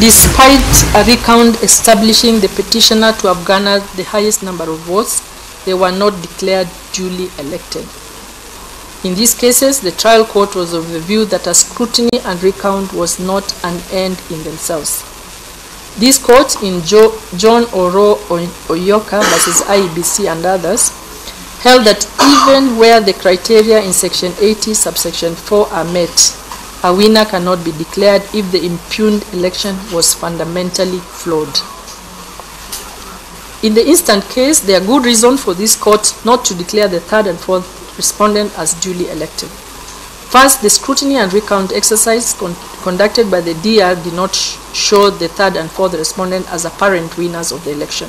Despite a recount establishing the petitioner to have garnered the highest number of votes, they were not declared duly elected. In these cases, the trial court was of the view that a scrutiny and recount was not an end in themselves. This court, in John Oro Oyoka versus IEBC and others, held that even where the criteria in Section 80, subsection 4 are met, a winner cannot be declared if the impugned election was fundamentally flawed. In the instant case, there are good reasons for this court not to declare the third and fourth respondent as duly elected. First, the scrutiny and recount exercise conducted by the DR did not show the third and fourth respondent as apparent winners of the election.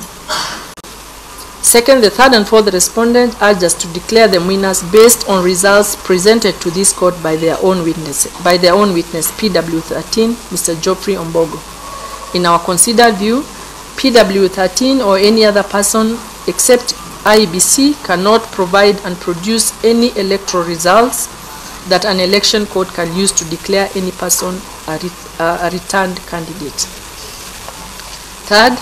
Second, the third and fourth respondent urged us to declare them winners based on results presented to this court by their own witness, PW13, Mr. Geoffrey Ombogo. In our considered view, PW13 or any other person except IEBC cannot provide and produce any electoral results that an election court can use to declare any person a returned candidate. Third,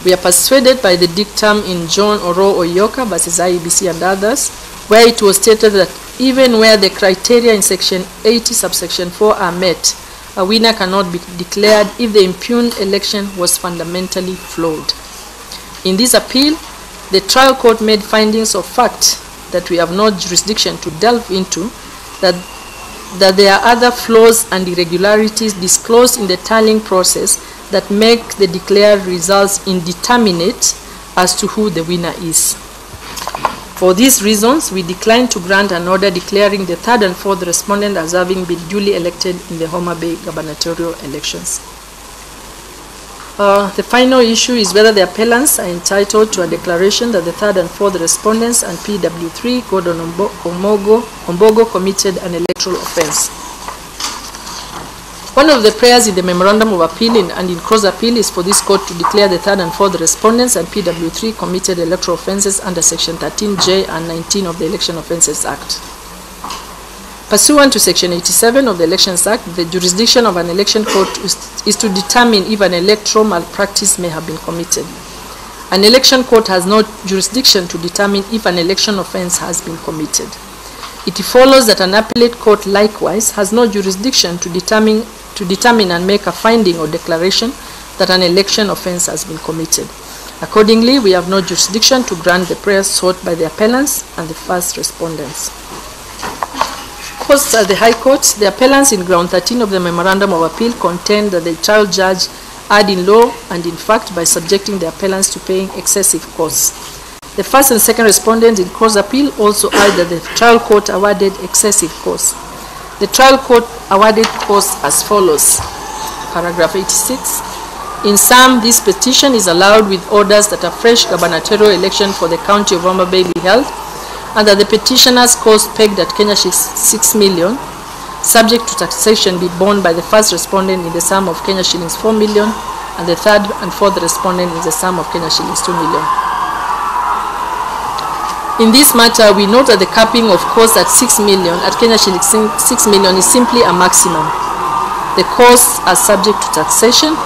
we are persuaded by the dictum in John Oro Oyoka versus IEBC and others, where it was stated that even where the criteria in Section 80, subsection 4 are met, a winner cannot be declared if the impugned election was fundamentally flawed. In this appeal, the trial court made findings of fact that we have no jurisdiction to delve into, that there are other flaws and irregularities disclosed in the tallying process that make the declared results indeterminate as to who the winner is. For these reasons, we decline to grant an order declaring the third and fourth respondent as having been duly elected in the Homa Bay gubernatorial elections. The final issue is whether the appellants are entitled to a declaration that the third and fourth respondents and PW3, Gordon Ombogo, committed an electoral offense. One of the prayers in the Memorandum of Appeal and in cross appeal is for this court to declare the third and fourth respondents and PW3 committed electoral offenses under Section 13J and 19 of the Election Offences Act. Pursuant to Section 87 of the Elections Act, the jurisdiction of an election court is to determine if an electoral malpractice may have been committed. An election court has no jurisdiction to determine if an election offense has been committed. It follows that an appellate court likewise has no jurisdiction to determine and make a finding or declaration that an election offense has been committed. Accordingly, we have no jurisdiction to grant the prayers sought by the appellants and the first respondents. At the High Court, the appellants in ground 13 of the Memorandum of Appeal contend that the trial judge erred in law and in fact by subjecting the appellants to paying excessive costs. The first and second respondents in cross appeal also urged that the trial court awarded excessive costs. The trial court awarded costs as follows. Paragraph 86. In sum, this petition is allowed with orders that a fresh gubernatorial election for the county of Homa Bay be held, and that the petitioner's cost pegged at Kenya shillings 6 million, subject to taxation, be borne by the first respondent in the sum of Kenya shillings 4 million, and the third and fourth respondent in the sum of Kenya shillings 2 million. In this matter, we note that the capping of costs at 6 million at Kenya shillings 6 million is simply a maximum. The costs are subject to taxation,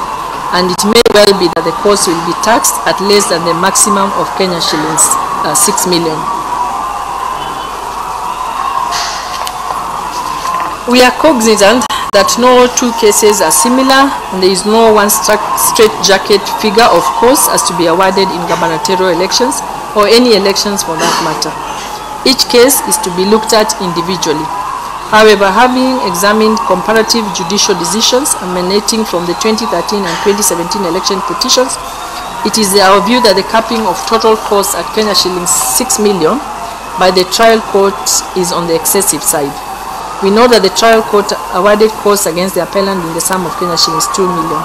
and it may well be that the costs will be taxed at less than the maximum of Kenya shillings 6 million. We are cognizant that no two cases are similar, and there is no one straitjacket figure of costs as to be awarded in gubernatorial elections or any elections for that matter. Each case is to be looked at individually. However, having examined comparative judicial decisions emanating from the 2013 and 2017 election petitions, it is our view that the capping of total costs at Kenya shillings 6 million by the trial court is on the excessive side. We know that the trial court awarded costs against the appellant in the sum of Kenya shillings 2 million.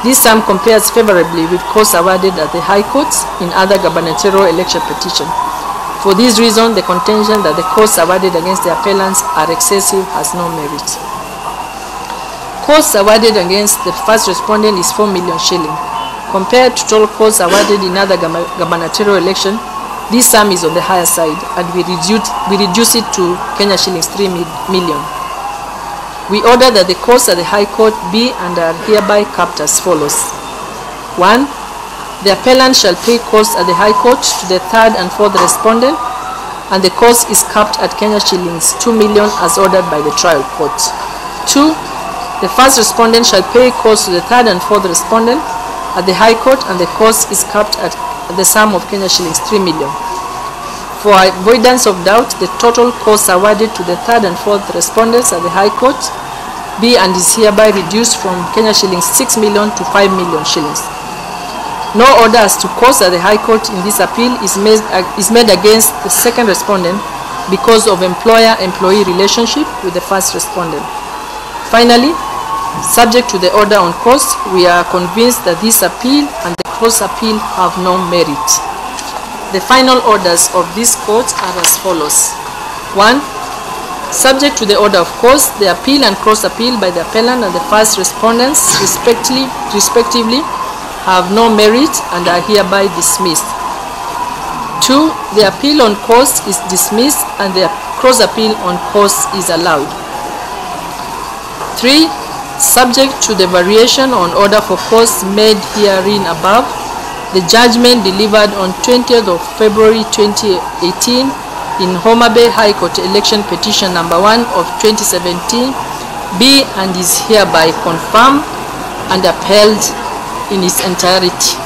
This sum compares favorably with costs awarded at the High Courts in other gubernatorial election petitions. For this reason, the contention that the costs awarded against the appellants are excessive has no merit. Costs awarded against the first respondent is 4 million shilling. Compared to total costs awarded in other gubernatorial election, this sum is on the higher side, and we reduce it to Kenya shillings 3 million. We order that the costs at the High Court be and are hereby capped as follows. 1. The appellant shall pay costs at the High Court to the third and fourth respondent, and the cost is capped at Kenya shillings 2 million as ordered by the trial court. 2. The first respondent shall pay costs to the third and fourth respondent at the High Court, and the cost is capped at the sum of Kenya shillings 3 million. For avoidance of doubt, the total costs awarded to the third and fourth respondents at the High Court be and is hereby reduced from Kenya shillings 6 million to 5 million shillings. No order as to costs at the High Court in this appeal is made against the second respondent because of employer-employee relationship with the first respondent. Finally, subject to the order on costs, we are convinced that this appeal and the cross appeal have no merit. The final orders of this court are as follows. 1. Subject to the order of costs, the appeal and cross appeal by the appellant and the first respondents respectively have no merit and are hereby dismissed. 2. The appeal on costs is dismissed and the cross appeal on costs is allowed. 3. Subject to the variation on order for costs made herein above, the judgment delivered on 20th of February 2018 in Homa Bay High Court Election Petition number 1 of 2017 be and is hereby confirmed and upheld in its entirety.